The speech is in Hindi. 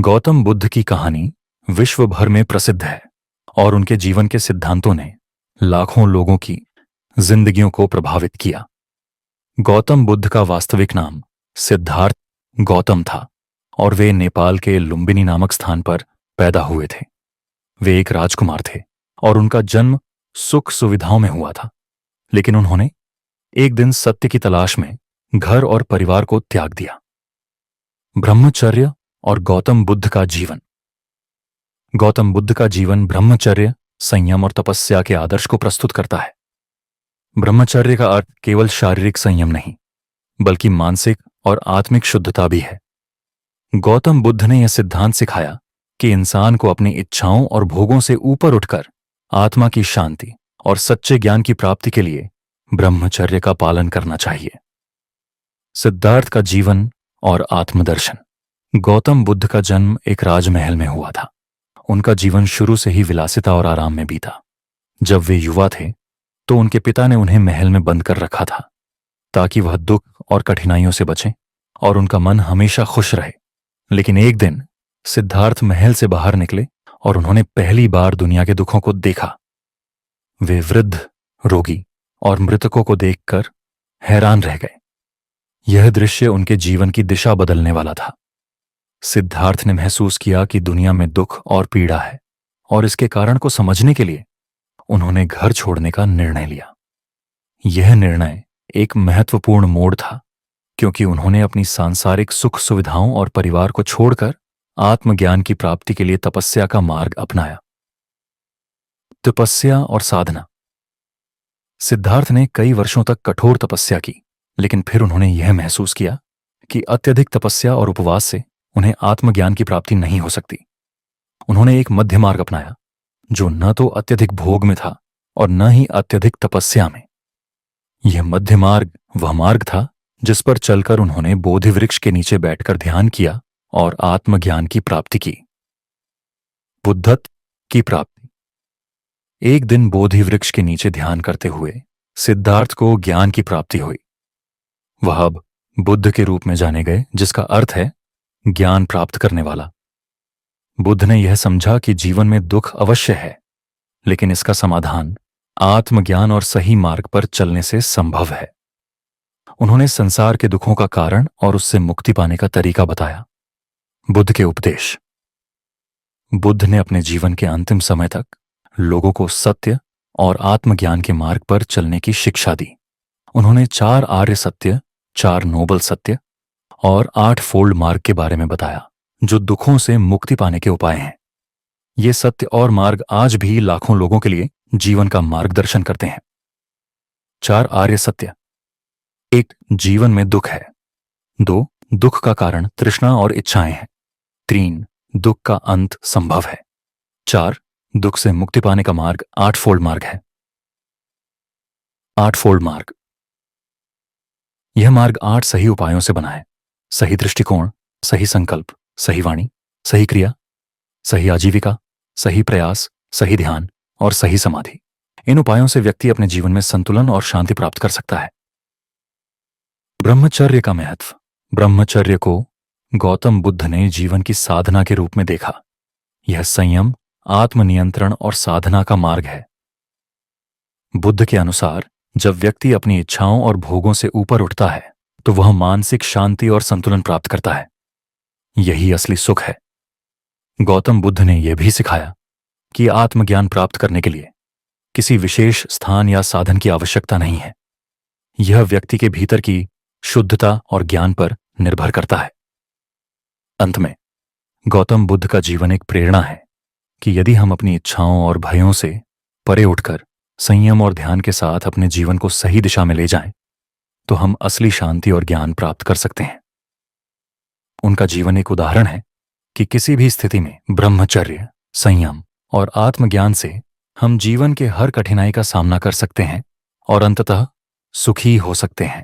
गौतम बुद्ध की कहानी विश्व भर में प्रसिद्ध है और उनके जीवन के सिद्धांतों ने लाखों लोगों की जिंदगियों को प्रभावित किया। गौतम बुद्ध का वास्तविक नाम सिद्धार्थ गौतम था और वे नेपाल के लुम्बिनी नामक स्थान पर पैदा हुए थे। वे एक राजकुमार थे और उनका जन्म सुख सुविधाओं में हुआ था, लेकिन उन्होंने एक दिन सत्य की तलाश में घर और परिवार को त्याग दिया। ब्रह्मचर्य और गौतम बुद्ध का जीवन। गौतम बुद्ध का जीवन ब्रह्मचर्य, संयम और तपस्या के आदर्श को प्रस्तुत करता है। ब्रह्मचर्य का अर्थ केवल शारीरिक संयम नहीं, बल्कि मानसिक और आत्मिक शुद्धता भी है। गौतम बुद्ध ने यह सिद्धांत सिखाया कि इंसान को अपनी इच्छाओं और भोगों से ऊपर उठकर आत्मा की शांति और सच्चे ज्ञान की प्राप्ति के लिए ब्रह्मचर्य का पालन करना चाहिए। सिद्धार्थ का जीवन और आत्मदर्शन। गौतम बुद्ध का जन्म एक राजमहल में हुआ था। उनका जीवन शुरू से ही विलासिता और आराम में बीता। जब वे युवा थे तो उनके पिता ने उन्हें महल में बंद कर रखा था ताकि वह दुख और कठिनाइयों से बचें और उनका मन हमेशा खुश रहे। लेकिन एक दिन सिद्धार्थ महल से बाहर निकले और उन्होंने पहली बार दुनिया के दुखों को देखा। वे वृद्ध, रोगी और मृतकों को देखकर हैरान रह गए। यह दृश्य उनके जीवन की दिशा बदलने वाला था। सिद्धार्थ ने महसूस किया कि दुनिया में दुख और पीड़ा है और इसके कारण को समझने के लिए उन्होंने घर छोड़ने का निर्णय लिया। यह निर्णय एक महत्वपूर्ण मोड़ था, क्योंकि उन्होंने अपनी सांसारिक सुख सुविधाओं और परिवार को छोड़कर आत्मज्ञान की प्राप्ति के लिए तपस्या का मार्ग अपनाया। तपस्या और साधना। सिद्धार्थ ने कई वर्षों तक कठोर तपस्या की, लेकिन फिर उन्होंने यह महसूस किया कि अत्यधिक तपस्या और उपवास से उन्हें आत्मज्ञान की प्राप्ति नहीं हो सकती। उन्होंने एक मध्य मार्ग अपनाया जो न तो अत्यधिक भोग में था और न ही अत्यधिक तपस्या में। यह मध्य मार्ग वह मार्ग था जिस पर चलकर उन्होंने बोधि वृक्ष के नीचे बैठकर ध्यान किया और आत्मज्ञान की प्राप्ति की। बुद्धत्व की प्राप्ति। एक दिन बोधि वृक्ष के नीचे ध्यान करते हुए सिद्धार्थ को ज्ञान की प्राप्ति हुई। वह अब बुद्ध के रूप में जाने गए, जिसका अर्थ है ज्ञान प्राप्त करने वाला। बुद्ध ने यह समझा कि जीवन में दुख अवश्य है, लेकिन इसका समाधान आत्मज्ञान और सही मार्ग पर चलने से संभव है। उन्होंने संसार के दुखों का कारण और उससे मुक्ति पाने का तरीका बताया। बुद्ध के उपदेश। बुद्ध ने अपने जीवन के अंतिम समय तक लोगों को सत्य और आत्मज्ञान के मार्ग पर चलने की शिक्षा दी। उन्होंने 4 आर्य सत्य, 4 नोबल सत्य और 8 फोल्ड मार्ग के बारे में बताया, जो दुखों से मुक्ति पाने के उपाय हैं। ये सत्य और मार्ग आज भी लाखों लोगों के लिए जीवन का मार्गदर्शन करते हैं। 4 आर्य सत्य। 1. जीवन में दुख है। 2. दुख का कारण तृष्णा और इच्छाएं हैं। 3. दुख का अंत संभव है। 4. दुख से मुक्ति पाने का मार्ग 8 फोल्ड मार्ग है। 8 फोल्ड मार्ग। यह मार्ग 8 सही उपायों से बना है। सही दृष्टिकोण, सही संकल्प, सही वाणी, सही क्रिया, सही आजीविका, सही प्रयास, सही ध्यान और सही समाधि। इन उपायों से व्यक्ति अपने जीवन में संतुलन और शांति प्राप्त कर सकता है। ब्रह्मचर्य का महत्व। ब्रह्मचर्य को गौतम बुद्ध ने जीवन की साधना के रूप में देखा। यह संयम, आत्मनियंत्रण और साधना का मार्ग है। बुद्ध के अनुसार जब व्यक्ति अपनी इच्छाओं और भोगों से ऊपर उठता है तो वह मानसिक शांति और संतुलन प्राप्त करता है। यही असली सुख है। गौतम बुद्ध ने यह भी सिखाया कि आत्मज्ञान प्राप्त करने के लिए किसी विशेष स्थान या साधन की आवश्यकता नहीं है। यह व्यक्ति के भीतर की शुद्धता और ज्ञान पर निर्भर करता है। अंत में गौतम बुद्ध का जीवन एक प्रेरणा है कि यदि हम अपनी इच्छाओं और भयों से परे उठकर संयम और ध्यान के साथ अपने जीवन को सही दिशा में ले जाएं, तो हम असली शांति और ज्ञान प्राप्त कर सकते हैं। उनका जीवन एक उदाहरण है कि किसी भी स्थिति में ब्रह्मचर्य, संयम और आत्मज्ञान से हम जीवन के हर कठिनाई का सामना कर सकते हैं और अंततः सुखी हो सकते हैं।